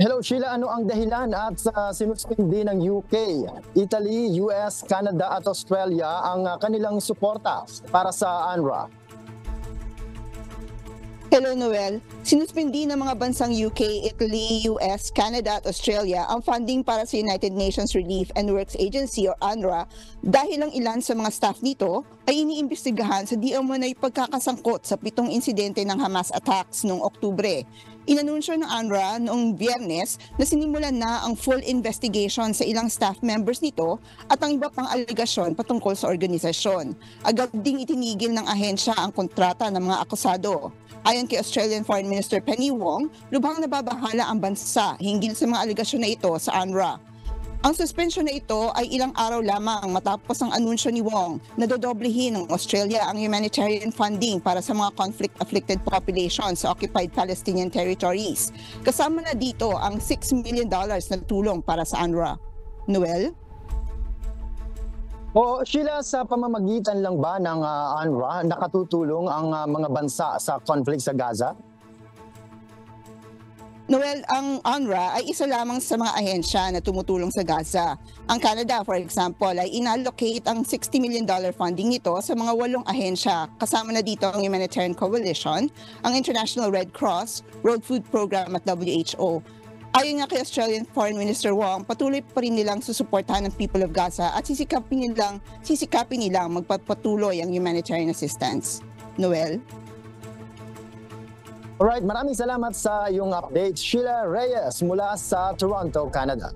Hello Sheila, ano ang dahilan at sinuspindi ng UK, Italy, US, Canada at Australia ang kanilang suporta para sa UNRWA? Hello Noel, sinuspindi ng mga bansang UK, Italy, US, Canada at Australia ang funding para sa United Nations Relief and Works Agency o UNRWA dahil ang ilan sa mga staff nito ay iniimbestigahan sa di umunay pagkakasangkot sa 7 insidente ng Hamas attacks noong Oktubre. Inanunsyo ng UNRWA noong Biyernes na sinimulan na ang full investigation sa ilang staff members nito at ang iba pang aligasyon patungkol sa organisasyon. Agad ding itinigil ng ahensya ang kontrata ng mga akusado. Ayon kay Australian Foreign Minister Penny Wong, lubhang nababahala ang bansa hinggil sa mga aligasyon na ito sa UNRWA. Ang suspensyon na ito ay ilang araw lamang matapos ang anunsyo ni Wong na dodoblehin ng Australia ang humanitarian funding para sa mga conflict-afflicted populations sa occupied Palestinian territories. Kasama na dito ang $6 million na tulong para sa UNRWA. Noel? O Sheila, sa pamamagitan lang ba ng UNRWA nakatutulong ang mga bansa sa conflict sa Gaza? Noel, ang UNRWA ay isa lamang sa mga ahensya na tumutulong sa Gaza. Ang Canada, for example, ay inallocate ang $60 million funding nito sa mga 8 ahensya. Kasama na dito ang Humanitarian Coalition, ang International Red Cross, World Food Program at WHO. Ayon nga kay Australian Foreign Minister Wong, patuloy pa rin nilang susuportahan ng people of Gaza at sisikapin nilang magpapatuloy ang humanitarian assistance. Noel? Alright, maraming salamat sa iyong update. Sheila Reyes mula sa Toronto, Canada.